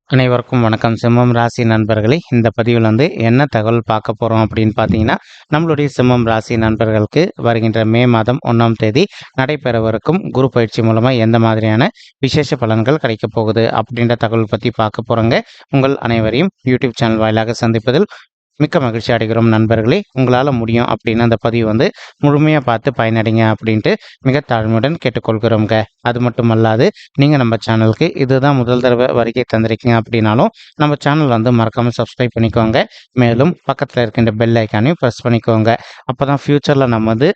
அனைவருக்கும் வணக்கம். சிம்மம் ராசி நண்பர்களே, இந்த பதிவில் என்ன தகவல் பார்க்க போகிறோம் அப்படின்னு பார்த்தீங்கன்னா, நம்மளுடைய சிம்மம் ராசி நண்பர்களுக்கு வருகின்ற மே மாதம் 1ஆம் தேதி நடைபெறவிருக்கும் குரு பயிற்சி மூலமாக எந்த மாதிரியான விசேஷ பலன்கள் கிடைக்கப் போகுது அப்படின்ற தகவல் பற்றி பார்க்க போகிறோங்க. உங்கள் அனைவரையும் யூடியூப் சேனல் வாயிலாக சந்திப்பதில் மிக்க மகிழ்ச்சி அடைகிறோம் நண்பர்களே. உங்களால் முடியும் அப்படின்னு அந்த பதிவு முழுமையாக பார்த்து பயனடைங்க அப்படின்ட்டு மிக தாழ்மையுடன் கேட்டுக்கொள்கிறோங்க. அது மட்டும் அல்லாது நீங்கள் நம்ம சேனலுக்கு இதுதான் முதல் தடவை வருகை தந்திருக்கீங்க அப்படின்னாலும் நம்ம சேனல் மறக்காமல் சப்ஸ்கிரைப் பண்ணிக்கோங்க. மேலும் பக்கத்தில் இருக்கின்ற பெல் ஐக்கானையும் ப்ரெஸ் பண்ணிக்கோங்க. அப்போ தான் ஃப்யூச்சரில் நம்ம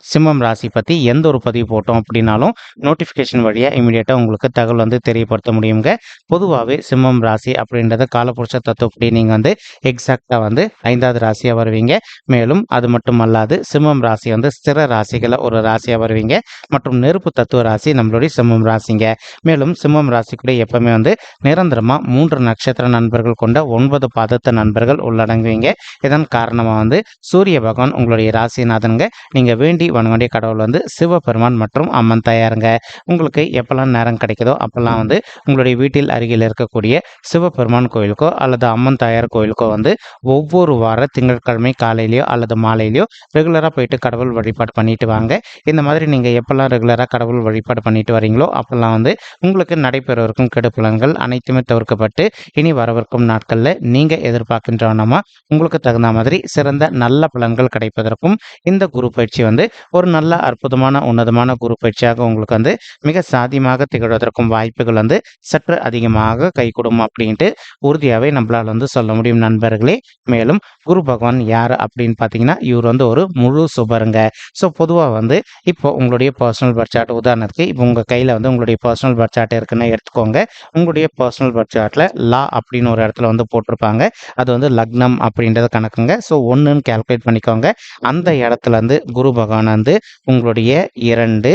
சிம்மம் ராசி பற்றி எந்த ஒரு பதிவு போட்டோம் அப்படின்னாலும் நோட்டிஃபிகேஷன் வழியாக இமீடியட்டாக உங்களுக்கு தகவல் தெரியப்படுத்த முடியுங்க. பொதுவாகவே சிம்மம் ராசி அப்படின்றத காலபுருஷ தத்துவப்படி நீங்கள் எக்ஸாக்டாக 5வது ராசியாக வருவீங்க. மேலும் அது மட்டும் அல்லாது சிம்மம் ராசி ஸ்திர ராசிகளை ஒரு ராசியாக வருவீங்க. மற்றும் நெருப்பு தத்துவ ராசி நம்மளுடைய சிம்மம் ராசிங்க. மேலும் சிம்மம் ராசி கூட எப்பவுமே நிரந்தரமாக 3 நட்சத்திர நண்பர்கள் கொண்ட 9 பாதத்த நண்பர்கள் உள்ளடங்குவீங்க. இதன் காரணமாக சூரிய பகவான் உங்களுடைய ராசிநாதனுங்க. நீங்கள் வேண்டி வணங்கக்கூடிய கடவுள் சிவபெருமான் மற்றும் அம்மன் தாயாருங்க. உங்களுக்கு எப்பெல்லாம் நேரம் கிடைக்குதோ அப்பெல்லாம் உங்களுடைய வீட்டில் அருகில் இருக்கக்கூடிய சிவபெருமான் கோயிலுக்கோ அல்லது அம்மன் தாயார் கோயிலுக்கோ ஒவ்வொரு வார திங்கட்கிழமை காலையிலையோ அல்லது மாலையிலையோ ரெகுலராக போயிட்டு கடவுள் வழிபாடு பண்ணிட்டு வாங்க. இந்த மாதிரி நீங்கள் எப்பெல்லாம் ரெகுலராக கடவுள் வழிபாடு பண்ணிட்டு வரீங்களோ அப்பெல்லாம் உங்களுக்கு நடைபெறவிருக்கும் கெடுபலன்கள் அனைத்துமே தவிர்க்கப்பட்டு இனி வரவிருக்கும் நாட்களில் நீங்கள் எதிர்பார்க்கின்றவனமா உங்களுக்கு தகுந்த மாதிரி சிறந்த நல்ல பலன்கள் கிடைப்பதற்கும் இந்த குரு பயிற்சி ஒரு நல்ல அற்புதமான உன்னதமான குரு பயிற்சியாக உங்களுக்கு மிக சாத்தியமாக திகழ்வதற்கும் வாய்ப்புகள் சற்று அதிகமாக கைகூடும் அப்படின்ட்டு உறுதியாகவே நம்மளால் சொல்ல முடியும் நண்பர்களே. மேலும் குரு பகவான் யார் அப்படின்னு பார்த்தீங்கன்னா இவர் ஒரு முழு சுபருங்க. ஸோ பொதுவாக இப்போ உங்களுடைய பர்சனல் பர்த் சார்ட் உதாரணத்துக்கு இப்போ உங்கள் கையில் உங்களுடைய பர்சனல் பர்த் சார்ட் இருக்குன்னு எடுத்துக்கோங்க. உங்களுடைய பர்சனல் பர்த் சார்ட்டில் லா அப்படின்னு ஒரு இடத்துல போட்டிருப்பாங்க. அது லக்னம் அப்படின்றது கணக்குங்க. ஸோ 1ன்னு கேல்குலேட் பண்ணிக்கோங்க. அந்த இடத்துல குரு பகவான் உங்களுடைய 2,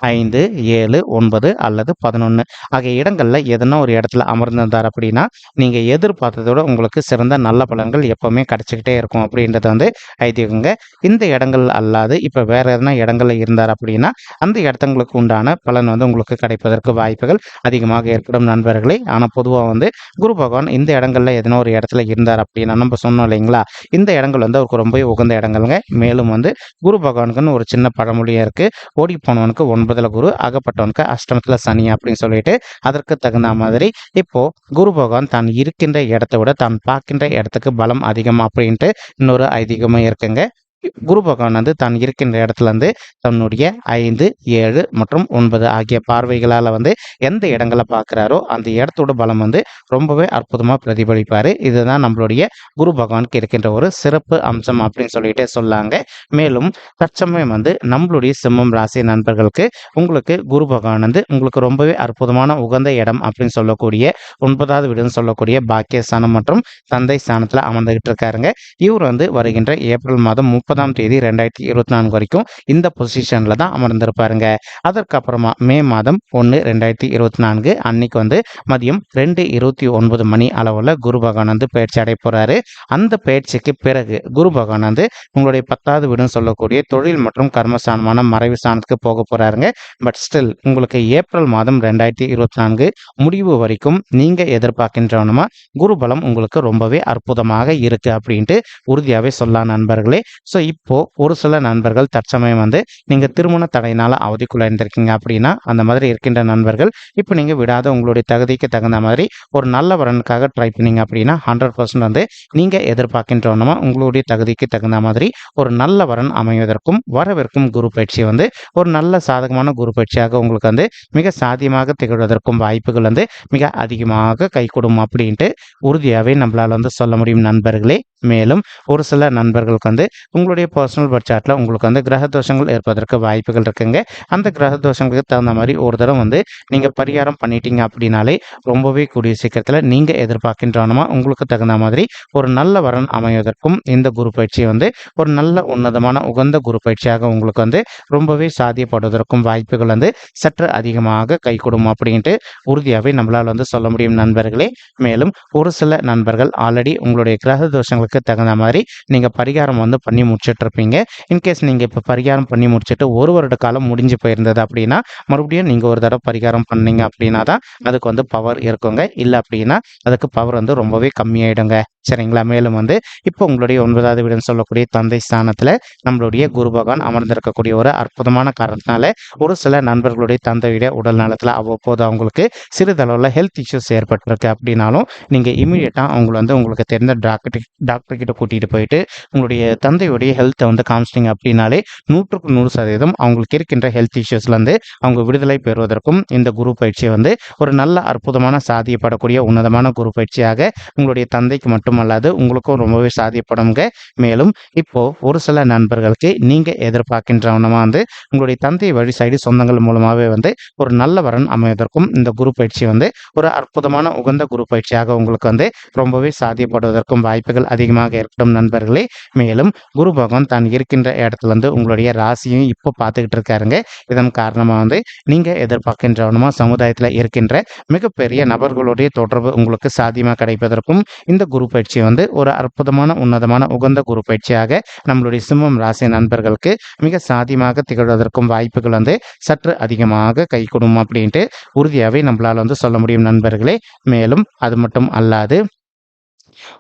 5, 7, 9 அல்லது 11 ஆகிய இடங்களில் எதனா ஒரு இடத்துல அமர்ந்திருந்தார் அப்படின்னா நீங்கள் எதிர்பார்த்ததோட உங்களுக்கு சிறந்த நல்ல பலன்கள் எப்போவுமே கிடைச்சிக்கிட்டே இருக்கும் அப்படின்றது ஐதீகங்க. இந்த இடங்கள் அல்லாது இப்போ வேறு எதனா இடங்களில் இருந்தார் அப்படின்னா அந்த இடத்துங்களுக்கு உண்டான பலன் உங்களுக்கு கிடைப்பதற்கு வாய்ப்புகள் அதிகமாக ஏற்படும் நண்பர்களே. ஆனால் பொதுவாக குரு பகவான் இந்த இடங்களில் எதனா ஒரு இடத்துல இருந்தார் அப்படின்னா நம்ம சொன்னோம் இல்லைங்களா, இந்த இடங்கள் அவருக்கு ரொம்பவே உகந்த இடங்கள்ங்க. மேலும் குரு பகவானுக்குன்னு ஒரு சின்ன பழமொழியாக இருக்குது, ஓடி போனவனுக்கு 9ல் குரு, அகப்பட்டவனுக்கு அஷ்டமத்தில் சனி அப்படின்னு சொல்லிட்டு அதற்கு தகுந்த மாதிரி இப்போ குரு பகவான் தான் இருக்கின்ற இடத்தை விட தான் பார்க்கின்ற இடத்துக்கு பலம் அதிகம் அப்படின்ட்டு இன்னொரு ஐதீகமும் இருக்குங்க. குரு பகவான் தான் இருக்கின்ற இடத்துல தன்னுடைய 5, 7 மற்றும் 9 ஆகிய பார்வைகளால் எந்த இடங்களை பார்க்குறாரோ அந்த இடத்தோட பலம் ரொம்பவே அற்புதமாக பிரதிபலிப்பார். இதுதான் நம்மளுடைய குரு பகவானுக்கு இருக்கின்ற ஒரு சிறப்பு அம்சம் அப்படின்னு சொல்லிட்டு சொல்லாங்க. மேலும் தற்சமயம் நம்மளுடைய சிம்மம் ராசி நண்பர்களுக்கு உங்களுக்கு குரு பகவான் உங்களுக்கு ரொம்பவே அற்புதமான உகந்த இடம் அப்படின்னு சொல்லக்கூடிய 9வது வீடுன்னு சொல்லக்கூடிய பாக்கியஸ்தானம் மற்றும் தந்தை ஸ்தானத்தில் அமர்ந்துகிட்டு இருக்காருங்க. இவர் வருகின்ற ஏப்ரல் மாதம் 30ஆம் தேதி 2024 வரைக்கும் இந்த பொசிஷனில் தான் அமர்ந்திருப்பாருங்க. அதற்கப்புறமா மே மாதம் 1, 2024 அன்னைக்கு மதியம் 2:29 மணி அளவில் குரு பகவான் பயிற்சி அடைய போகிறாரு. அந்த பயிற்சிக்கு பிறகு குரு பகவான் உங்களுடைய 10வது வீடுன்னு சொல்லக்கூடிய தொழில் மற்றும் கர்மஸ்தானமான மறைவு ஸ்தானத்துக்கு போக போகிறாருங்க. பட் ஸ்டில் உங்களுக்கு ஏப்ரல் மாதம் 2024 முடிவு வரைக்கும் நீங்கள் எதிர்பார்க்கின்றவனமா குரு பலம் உங்களுக்கு ரொம்பவே அற்புதமாக இருக்குது அப்படின்ட்டு உறுதியாகவே சொல்லலாம் நண்பர்களே. ஸோ இப்போ ஒரு சில நண்பர்கள் தற்சமயம் நீங்கள் திருமண தடையினால் அவதிக்குள்ள இருந்திருக்கீங்க அப்படின்னா அந்த மாதிரி இருக்கின்ற நண்பர்கள் இப்போ நீங்கள் விடாத உங்களுடைய தகுதிக்கு தகுந்த மாதிரி ஒரு நல்ல வரனுக்காக ட்ரை பண்ணீங்க அப்படின்னா 100% நீங்கள் எதிர்பார்க்கின்றவனமா உங்களுடைய தகுதிக்கு தகுந்த மாதிரி ஒரு நல்ல வரன் அமைவதற்கும் வரவிருக்கும் குரு பயிற்சி ஒரு நல்ல சாதகமான குரு பயிற்சியாக உங்களுக்கு மிக சாத்தியமாக திகழ்வதற்கும் வாய்ப்புகள் மிக அதிகமாக கைகூடும் அப்படின்ட்டு உறுதியாகவே நம்மளால் சொல்ல முடியும் நண்பர்களே. மேலும் ஒரு சில நண்பர்களுக்கு உங்களுடைய பர்சனல் பர்த் சார்ட்டில் உங்களுக்கு கிரக தோஷங்கள் ஏற்பதற்கு வாய்ப்புகள் இருக்குங்க. அந்த கிரக தோஷங்களுக்கு தகுந்த மாதிரி ஒரு தடவை நீங்கள் பரிகாரம் பண்ணிட்டீங்க அப்படின்னாலே ரொம்பவே கூடிய சீக்கிரத்தில் நீங்கள் எதிர்பார்க்கின்றவனமா உங்களுக்கு தகுந்த மாதிரி ஒரு நல்ல வரன் அமைவதற்கும் இந்த குரு பயிற்சி ஒரு நல்ல உன்னதமான உகந்த குரு பயிற்சியாக உங்களுக்கு ரொம்பவே சாத்தியப்படுவதற்கும் வாய்ப்புகள் சற்று அதிகமாக கைகூடும் அப்படின்ட்டு உறுதியாகவே நம்மளால் சொல்ல முடியும் நண்பர்களே. மேலும் ஒரு சில நண்பர்கள் ஆல்ரெடி உங்களுடைய கிரக தோஷங்களுக்கு நண்பர்களுக்கு தகுந்த மாதிரி நீங்கள் பரிகாரம் வந்து பண்ணி முடிச்சிட்ருப்பீங்க. இன்கேஸ் நீங்கள் இப்போ பரிகாரம் பண்ணி முடிச்சுட்டு 1 வருட காலம் முடிஞ்சு போயிருந்தது அப்படின்னா மறுபடியும் நீங்கள் ஒரு தடவை பரிகாரம் பண்ணீங்க அப்படின்னா தான் அதுக்கு வந்து பவர் இருக்குங்க. இல்லை அப்படின்னா அதுக்கு பவர் வந்து ரொம்பவே கம்மியாயிடுங்க. சரிங்களா? மேலும் வந்து இப்போ உங்களுடைய 9வது வீடுன்னு சொல்லக்கூடிய தந்தை ஸ்தானத்தில் நம்மளுடைய குரு பகவான் அமர்ந்திருக்கக்கூடிய ஒரு அற்புதமான காரணத்தினால ஒரு சில நண்பர்களுடைய தந்தையுடைய உடல் நலத்தில் அவ்வப்போது அவங்களுக்கு சிறிதளவில் ஹெல்த் இஷ்யூஸ் ஏற்பட்டிருக்கு அப்படின்னாலும் நீங்கள் இமீடியட்டாக அவங்கள வந்து உங்களுக்கு தெரிந்த டாக்டர் கிட்ட கூட்டிகிட்டு போயிட்டு உங்களுடைய தந்தையுடைய ஹெல்த்தை வந்து காமிச்சிட்டிங்க அப்படின்னாலே 100% அவங்களுக்கு இருக்கின்ற ஹெல்த் இஷ்யூஸ்லேருந்து அவங்க விடுதலை பெறுவதற்கும் இந்த குரு பயிற்சியை வந்து ஒரு நல்ல அற்புதமான சாதியப்படக்கூடிய உன்னதமான குரு பயிற்சியாக உங்களுடைய தந்தைக்கு மட்டுமல்லாது உங்களுக்கும் ரொம்பவே சாதியப்படுங்க. மேலும் இப்போ ஒரு சில நண்பர்களுக்கு நீங்க எதிர்பார்க்கின்றவனமா வந்து உங்களுடைய தந்தை வழி சைடு சொந்தங்கள் மூலமாகவே வந்து ஒரு நல்ல வரன் அமைவதற்கும் இந்த குரு பயிற்சி வந்து ஒரு அற்புதமான உகந்த குரு பயிற்சியாக உங்களுக்கு வந்து ரொம்பவே சாத்தியப்படுவதற்கும் வாய்ப்புகள் அதிகமாக ஏற்படும் நண்பர்களே. மேலும் குரு பகவான் தான் இருக்கின்ற இடத்துல வந்து உங்களுடைய ராசியும் இப்போ பார்த்துக்கிட்டு இருக்காருங்க. இதன் காரணமாக வந்து நீங்கள் எதிர்பார்க்கின்றவனமா சமுதாயத்தில் இருக்கின்ற மிகப்பெரிய நபர்களுடைய தொடர்பு உங்களுக்கு சாத்தியமாக கிடைப்பதற்கும் இந்த குரு பயிற்சி வந்து ஒரு அற்புதமான உன்னதமான உகந்த குரு பயிற்சியாக நம்மளுடைய சிம்மம் ராசி நண்பர்களுக்கு மிக சாத்தியமாக திகழ்வதற்கும் வாய்ப்புகள் வந்து சற்று அதிகமாக கை கொடுக்கும் அப்படின்ட்டு உறுதியாகவே நம்மளால் வந்து சொல்ல முடியும் நண்பர்களே. மேலும் அது மட்டும் அல்லாது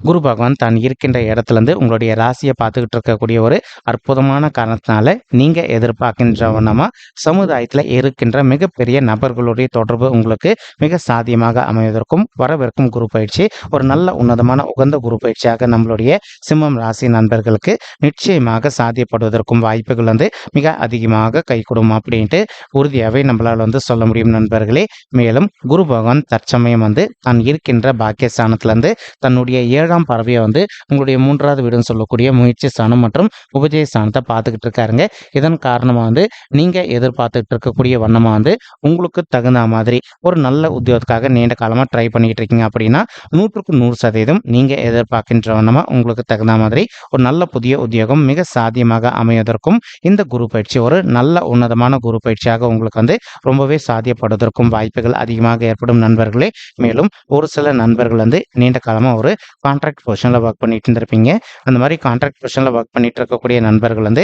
குரு பகவான் தான் இருக்கின்ற இடத்துலேருந்து உங்களுடைய ராசியை பார்த்துக்கிட்டு இருக்கக்கூடிய ஒரு அற்புதமான காரணத்தினால நீங்கள் எதிர்பார்க்கின்றவனமாக சமுதாயத்தில் இருக்கின்ற மிகப்பெரிய நபர்களுடைய தொடர்பு உங்களுக்கு மிக சாத்தியமாக அமைவதற்கும் வரவிருக்கும் குரு பயிற்சி ஒரு நல்ல உன்னதமான உகந்த குரு பயிற்சியாக நம்மளுடைய சிம்மம் ராசி நண்பர்களுக்கு நிச்சயமாக சாத்தியப்படுவதற்கும் வாய்ப்புகள் வந்து மிக அதிகமாக கை கொடுக்கும் அப்படின்ட்டு உறுதியாகவே நம்மளால் வந்து சொல்ல முடியும் நண்பர்களே. மேலும் குரு பகவான் தற்சமயம் வந்து தான் இருக்கின்ற பாக்கியஸ்தானத்திலேருந்து தன்னுடைய 7ஆம் பார்வையை வந்து உங்களுடைய 3வது வீடுன்னு சொல்லக்கூடிய முயற்சி ஸ்தானம் மற்றும் உபஜய ஸ்தானத்தை பார்த்துக்கிட்டு இருக்காருங்க. இதன் காரணமாக வந்து நீங்கள் எதிர்பார்த்துக்கிட்டு இருக்கக்கூடிய வண்ணமாக வந்து உங்களுக்கு தகுந்த மாதிரி ஒரு நல்ல உத்தியோகத்துக்காக நீண்ட காலமாக ட்ரை பண்ணிக்கிட்டு இருக்கீங்க அப்படின்னா 100% நீங்கள் எதிர்பார்க்கின்ற வண்ணமாக உங்களுக்கு தகுந்த மாதிரி ஒரு நல்ல புதிய உத்தியோகம் மிக சாத்தியமாக அமைவதற்கும் இந்த குரு பயிற்சி ஒரு நல்ல உன்னதமான குரு பயிற்சியாக உங்களுக்கு வந்து ரொம்பவே சாத்தியப்படுவதற்கும் வாய்ப்புகள் அதிகமாக ஏற்படும் நண்பர்களே. மேலும் ஒரு சில நண்பர்கள் வந்து நீண்ட காலமாக ஒரு கான்ட்ராக்ட் பொசிஷனில் ஒர்க் பண்ணிட்டு இருந்திருப்பீங்க. அந்த மாதிரி கான்ட்ராக்ட் பொசிஷனில் ஒர்க் பண்ணிட்டு இருக்கக்கூடிய நண்பர்கள் வந்து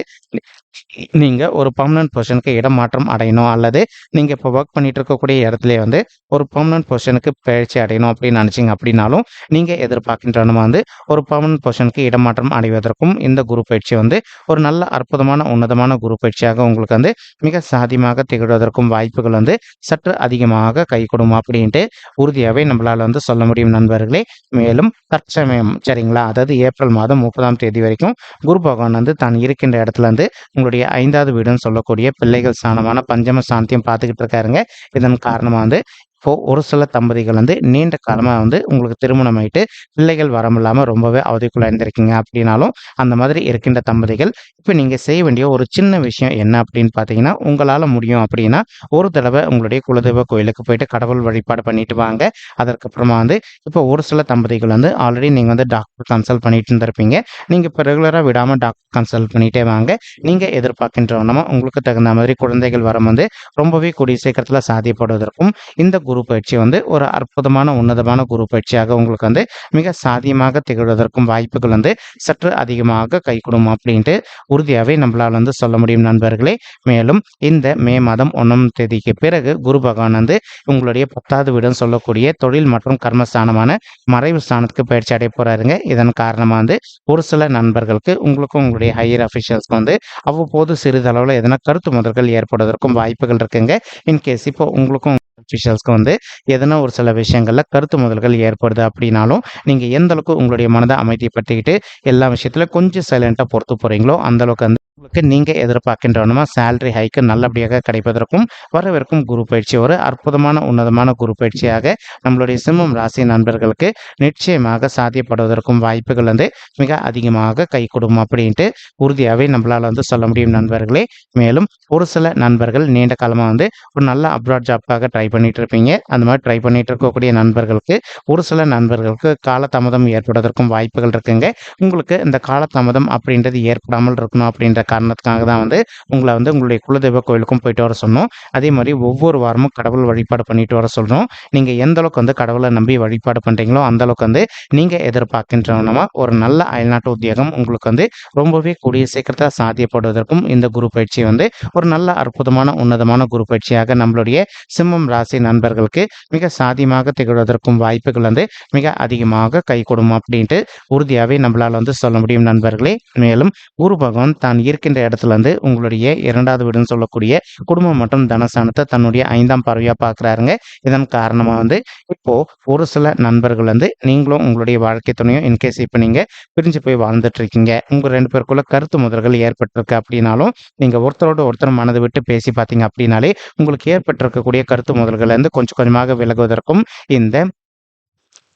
நீங்கள் ஒரு பர்மனன்ட் பொசிஷனுக்கு இடமாற்றம் அடையணும் அல்லது நீங்கள் இப்போ ஒர்க் பண்ணிட்டு இருக்கக்கூடிய இடத்துல வந்து ஒரு பர்மனன்ட் பொசிஷனுக்கு பயிற்சி அடையணும் அப்படின்னு நினச்சிங்க அப்படின்னாலும் நீங்கள் எதிர்பார்க்கின்றன வந்து ஒரு பர்மனன்ட் பொசிஷனுக்கு இடமாற்றம் அடைவதற்கும் இந்த குரு பயிற்சி வந்து ஒரு நல்ல அற்புதமான உன்னதமான குரு பயிற்சியாக உங்களுக்கு வந்து மிக சாதியமாக திகழ்வதற்கும் வாய்ப்புகள் வந்து சற்று அதிகமாக கை கொடுக்கும் அப்படின்ட்டு உறுதியாகவே நம்மளால் வந்து சொல்ல முடியும் நண்பர்களே. மேலும் தற்சமயம் சரிங்களா, அதாவது ஏப்ரல் மாதம் 30ஆம் தேதி வரைக்கும் குரு பகவான் வந்து தான் இருக்கின்ற இடத்துல இருந்து உங்களுடைய 5வது வீடுன்னு சொல்லக்கூடிய பிள்ளைகள் ஸ்தானமான பஞ்சம ஸ்தானத்தையும் பார்த்துக்கிட்டு இருக்காருங்க. இதன் காரணமாக வந்து இப்போ ஒரு சில தம்பதிகள் வந்து நீண்ட காலமாக வந்து உங்களுக்கு திருமணம் ஆயிட்டு பிள்ளைகள் வரமில்லாமல் ரொம்பவே அவதிக்குள்ள இருந்திருக்கீங்க அப்படின்னாலும் அந்த மாதிரி இருக்கின்ற தம்பதிகள் இப்போ நீங்கள் செய்ய வேண்டிய ஒரு சின்ன விஷயம் என்ன அப்படின்னு பார்த்தீங்கன்னா, உங்களால் முடியும் அப்படின்னா ஒரு தடவை உங்களுடைய குலதெய்வ கோயிலுக்கு போயிட்டு கடவுள் வழிபாடு பண்ணிட்டு வாங்க. அதற்கப்புறமா வந்து இப்போ ஒரு சில தம்பதிகள் வந்து ஆல்ரெடி நீங்கள் வந்து டாக்டர் கன்சல்ட் பண்ணிட்டு இருந்திருப்பீங்க. நீங்கள் இப்போ ரெகுலராக விடாமல் டாக்டர் கன்சல்ட் பண்ணிட்டே வாங்க. நீங்கள் எதிர்பார்க்கின்றவனமா உங்களுக்கு தகுந்த மாதிரி குழந்தைகள் வரம் வந்து ரொம்பவே கூடிய சீக்கிரத்தில் சாத்தியப்படுவதற்கும் இந்த குரு பயிற்சி வந்து ஒரு அற்புதமான உன்னதமான குரு பயிற்சியாக உங்களுக்கு வந்து மிக சாதியமாக திகழ்வதற்கும் வாய்ப்புகள் வந்து சற்று அதிகமாக கை கொடுக்கும் அப்படின்ட்டு உறுதியாகவே நம்மளால் வந்து சொல்ல முடியும் நண்பர்களே. மேலும் இந்த மே மாதம் 1ஆம் தேதிக்கு பிறகு குரு பகவான் வந்து உங்களுடைய 10வது வீடுன்னு சொல்லக்கூடிய தொழில் மற்றும் கர்மஸ்தானமான மறைவு ஸ்தானத்துக்கு பயிற்சி அடைய போறாருங்க. இதன் காரணமாக வந்து ஒரு சில நண்பர்களுக்கு உங்களுக்கும் உங்களுடைய ஹையர் அஃபிஷியல்ஸ்க்கு வந்து அவ்வப்போது சிறிதளவில் எதனா கருத்து முதல்கள் ஏற்படுவதற்கும் வாய்ப்புகள் இருக்குங்க. இன்கேஸ் இப்போ உங்களுக்கும் அஃபிஷியல்ஸ்க்கு வந்து எதனா ஒரு சில விஷயங்களில் கருத்து முதல்கள் ஏற்படுது அப்படின்னாலும் நீங்கள் எந்த அளவுக்கு உங்களுடைய மனதை அமைதிப்படுத்திக்கிட்டு எல்லா விஷயத்துல கொஞ்சம் சைலண்டாக பொறுத்து போகிறீங்களோ அந்தளவுக்கு வந்து உங்களுக்கு நீங்கள் எதிர்பார்க்கின்றவனமா சேலரி ஹைக்கு நல்லபடியாக கிடைப்பதற்கும் வரவிருக்கும் குரு பயிற்சி ஒரு அற்புதமான உன்னதமான குரு பயிற்சியாக நம்மளுடைய சிம்மம் ராசி நண்பர்களுக்கு நிச்சயமாக சாத்தியப்படுவதற்கும் வாய்ப்புகள் வந்து மிக அதிகமாக கை கொடுக்கும் அப்படின்ட்டு உறுதியாகவே நம்மளால் வந்து சொல்ல முடியும் நண்பர்களே. மேலும் ஒரு சில நண்பர்கள் நீண்ட காலமாக வந்து ஒரு நல்ல அப்ராட் ஜாப்காக ட்ரை பண்ணிட்டு இருப்பீங்க. அந்த மாதிரி ட்ரை பண்ணிட்டு இருக்கக்கூடிய நண்பர்களுக்கு ஒரு சில நண்பர்களுக்கு காலதாமதம் ஏற்படுவதற்கும் வாய்ப்புகள் இருக்குங்க. உங்களுக்கு இந்த காலதாமதம் அப்படின்றது ஏற்படாமல் இருக்கணும் அப்படின்ற காரணத்துக்காக தான் வந்து உங்கள வந்து உங்களுடைய குலதெய்வ கோயிலுக்கும் போயிட்டு வர சொன்னோம். அதே மாரி ஒவ்வொரு வாரமும் கடவுள் வழிபாடு பண்ணிட்டு வர சொல்றோம். நீங்க எந்த அளவுக்கு வந்து கடவுள நம்பி வழிபாடு பண்றீங்களோ, அந்த அளவுக்கு வந்து நீங்க எதிர்பார்க்கின்றவனமா ஒரு நல்ல அயல்நாட்டு உத்தியோகம் உங்களுக்கு வந்து ரொம்பவே கூடிய சீக்கிரத்தில சாத்தியப்படுவதற்கும் இந்த குரு பயிற்சி வந்து ஒரு நல்ல அற்புதமான, உன்னதமான குரு பயிற்சியாக நம்மளுடைய சிம்மம் ராசி நண்பர்களுக்கு மிக சாதியமாக திகழ்வதற்கும் வாய்ப்புகள் வந்து மிக அதிகமாக கைகூடும் அப்படின்ட்டு உறுதியாவே நம்மளால வந்து சொல்ல முடியும் நண்பர்களே. மேலும் குரு பகவான் தான் இருக்கின்ற இடத்துல இருந்து உங்களுடைய 2வது வீடுன்னு சொல்லக்கூடிய குடும்பம் மற்றும் தனஸ்தானத்த தன்னுடைய 5ஆம் பார்வையா பார்க்குறாருங்க. இதன் காரணமா வந்து இப்போ ஒரு சில நண்பர்கள் வந்து நீங்களும் உங்களுடைய வாழ்க்கை துணையும் இன்கேஸ் இப்ப நீங்க பிரிஞ்சு போய் வாழ்ந்துட்டு இருக்கீங்க. உங்க 2 பேருக்குள்ள கருத்து மோதல்கள் ஏற்பட்டிருக்கு அப்படின்னாலும், நீங்க ஒருத்தரோட ஒருத்தர் மனது விட்டு பேசி பார்த்தீங்க அப்படின்னாலே, உங்களுக்கு ஏற்பட்டிருக்கக்கூடிய கருத்து மோதல்கள்ல இருந்து கொஞ்சம் கொஞ்சமாக விலகுவதற்கும் இந்த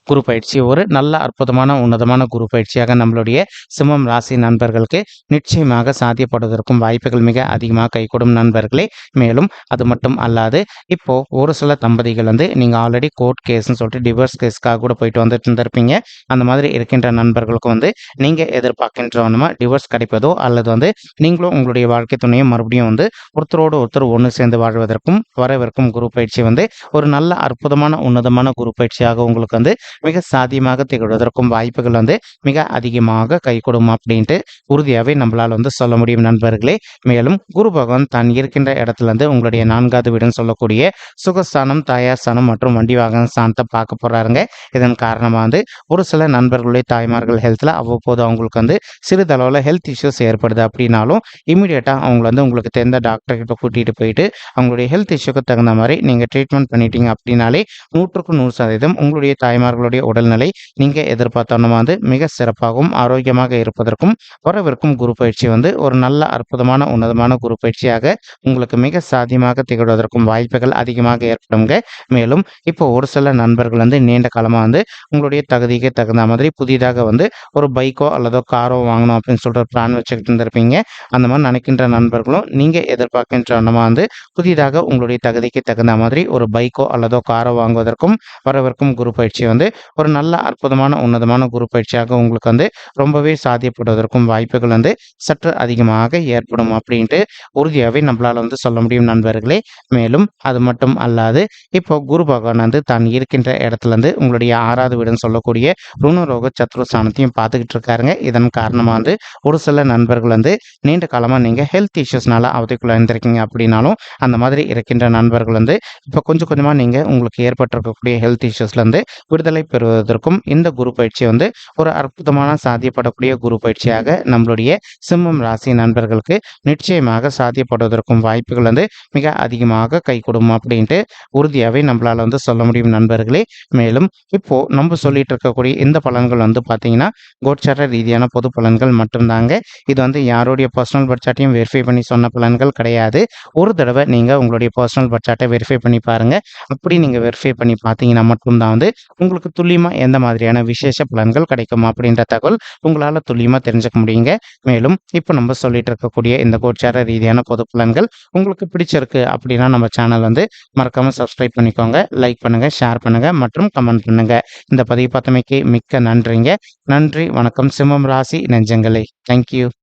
குரு பயிற்சி ஒரு நல்ல அற்புதமான உன்னதமான குரு பயிற்சியாக நம்மளுடைய சிம்மம் ராசி நண்பர்களுக்கு நிச்சயமாக சாத்தியப்படுவதற்கும் வாய்ப்புகள் மிக அதிகமாக கைகூடும் நண்பர்களே. மேலும் அது மட்டும் அல்லாது இப்போ ஒரு சில தம்பதிகள் வந்து நீங்க ஆல்ரெடி கோர்ட் கேஸ்ன்னு சொல்லிட்டு டிவோர்ஸ் கேஸ்க்காக கூட போயிட்டு வந்துட்டு இருந்திருப்பீங்க. அந்த மாதிரி இருக்கின்ற நண்பர்களுக்கும் வந்து நீங்க எதிர்பார்க்கின்றவனமா டிவோர்ஸ் கிடைப்பதோ அல்லது வந்து நீங்களும் உங்களுடைய வாழ்க்கை துணையும் மறுபடியும் வந்து ஒருத்தரோடு ஒருத்தர் ஒன்று சேர்ந்து வாழ்வதற்கும் வரவிருக்கும் குரு பயிற்சி வந்து ஒரு நல்ல அற்புதமான உன்னதமான குரு பயிற்சியாக உங்களுக்கு வந்து மிக சாத்தியமாக திகழ்வதற்கும் வாய்ப்புகள் வந்து மிக அதிகமாக கைகூடும் அப்படின்ட்டு உறுதியாவே நம்மளால வந்து சொல்ல முடியும் நண்பர்களே. மேலும் குரு பகவான் தான் இருக்கின்ற இடத்துல இருந்து உங்களுடைய 4வது வீடுன்னு சொல்லக்கூடிய சுகஸ்தானம், தாயார் ஸ்தானம் மற்றும் வண்டி வாகன ஸ்தானத்தை பார்க்க போறாருங்க. இதன் காரணமா வந்து ஒரு சில நண்பர்களுடைய தாய்மார்கள் ஹெல்த்ல அவ்வப்போது அவங்களுக்கு வந்து சிறிதளவில் ஹெல்த் இஷ்யூஸ் ஏற்படுது அப்படின்னாலும் இமீடியட்டா அவங்கள வந்து உங்களுக்கு தெரிந்த டாக்டர் கிட்ட கூட்டிட்டு போயிட்டு அவங்களுடைய ஹெல்த் இஷ்யூக்கு தகுந்த மாதிரி நீங்க ட்ரீட்மெண்ட் பண்ணிட்டீங்க அப்படின்னாலே 100க்கு 100% உங்களுடைய தாய்மார்களுடைய உடல்நிலை நீங்க எதிர்பார்த்தோன்னா வந்து மிக சிறப்பாகவும் ஆரோக்கியமாக இருப்பதற்கும் வரவிருக்கும் குரு பயிற்சி வந்து ஒரு நல்ல அற்புதமான உன்னதமான குரு பயிற்சியாக உங்களுக்கு மிக சாத்தியமாக திகழ்வதற்கும் வாய்ப்புகள் அதிகமாக ஏற்படுங்க. மேலும் இப்போ ஒரு சில நண்பர்கள் வந்து நீண்ட காலமா வந்து உங்களுடைய தகுதிக்கு தகுந்த மாதிரி புதிதாக வந்து ஒரு பைக்கோ அல்லதோ காரோ வாங்கணும் அப்படின்னு சொல்லிட்டு ஒரு பிளான் வச்சுக்கிட்டு இருந்திருப்பீங்க. அந்த மாதிரி நினைக்கின்ற நண்பர்களும் நீங்க எதிர்பார்க்கின்ற வந்து புதிதாக உங்களுடைய தகுதிக்கு தகுந்த மாதிரி ஒரு பைக்கோ அல்லதோ காரோ வாங்குவதற்கும் வரவிருக்கும் குரு பயிற்சி வந்து ஒரு நல்ல அற்புதமான உன்னதமான குரு பயிற்சியாக உங்களுக்கு வந்து ரொம்பவே சாத்தியப்படுவதற்கும் வாய்ப்புகள் வந்து சற்று அதிகமாக ஏற்படும் அப்படின்ட்டு உறுதியாகவே நம்மளால வந்து சொல்ல முடியும் நண்பர்களே. மேலும் அது மட்டும் அல்லாது இப்போ குரு பகவான் வந்து தான் இருக்கின்ற இடத்துல இருந்து உங்களுடைய 6வது வீடுன்னு சொல்லக்கூடிய ருணரோக சத்ருஸ்தானத்தையும் பார்த்துக்கிட்டு இருக்காருங்க. இதன் காரணமா வந்து ஒரு சில நண்பர்கள் வந்து நீண்ட காலமா நீங்க ஹெல்த் இஷ்யூஸ்னால அவதிக்குள்ள இருந்திருக்கீங்க அப்படின்னாலும் அந்த மாதிரி இருக்கின்ற நண்பர்கள் வந்து இப்போ கொஞ்சம் கொஞ்சமா நீங்க உங்களுக்கு ஏற்பட்டிருக்கக்கூடிய ஹெல்த் இஷ்யூஸ்ல இருந்து விடுதலை பெறுவதற்கும் இந்த குரு பயிற்சி வந்து ஒரு அற்புதமான சாத்தியப்படக்கூடிய குரு பயிற்சியாக நம்மளுடைய சிம்மம் ராசி நண்பர்களுக்கு நிச்சயமாக சாத்தியப்படுவதற்கும் வாய்ப்புகள் வந்து மிக அதிகமாக கைகூடும் அப்படின்ட்டு உறுதியாகவே நம்மளால வந்து சொல்ல முடியும் நண்பர்களே. மேலும் இப்போ நம்ம சொல்லிட்டு இருக்கக்கூடிய இந்த பலன்கள் வந்து பார்த்தீங்கன்னா கோச்சார ரீதியான பொது பலன்கள் மட்டும்தாங்க. இது வந்து யாருடைய பர்சனல் பட்ஜெட்டையும் வெரிஃபை பண்ணி சொன்ன பலன்கள் கிடையாது. ஒரு தடவை நீங்க உங்களுடைய பர்சனல் பட்ஜெட்டை வெரிஃபை பண்ணி பாருங்க. அப்படி நீங்க வெரிஃபை பண்ணி பார்த்தீங்கன்னா மட்டும்தான் வந்து உங்களுக்கு துல்லியமா எந்த மாதிரியான விசேஷ பலன்கள் கிடைக்கும் அப்படின்ற தகவல் உங்களால துல்லியமா தெரிஞ்சுக்க முடியுங்க. மேலும் இப்போ நம்ம சொல்லிட்டு இருக்கக்கூடிய இந்த கோச்சார ரீதியான பொது பலன்கள் உங்களுக்கு பிடிச்சிருக்கு அப்படின்னா நம்ம சேனல் வந்து மறக்காம சப்ஸ்கிரைப் பண்ணிக்கோங்க, லைக் பண்ணுங்க, ஷேர் பண்ணுங்க மற்றும் கமெண்ட் பண்ணுங்க. இந்த பதிவு பார்த்தமைக்கு மிக்க நன்றிங்க. நன்றி, வணக்கம் சிம்மம் ராசி நெஞ்சங்களே. தேங்க்யூ.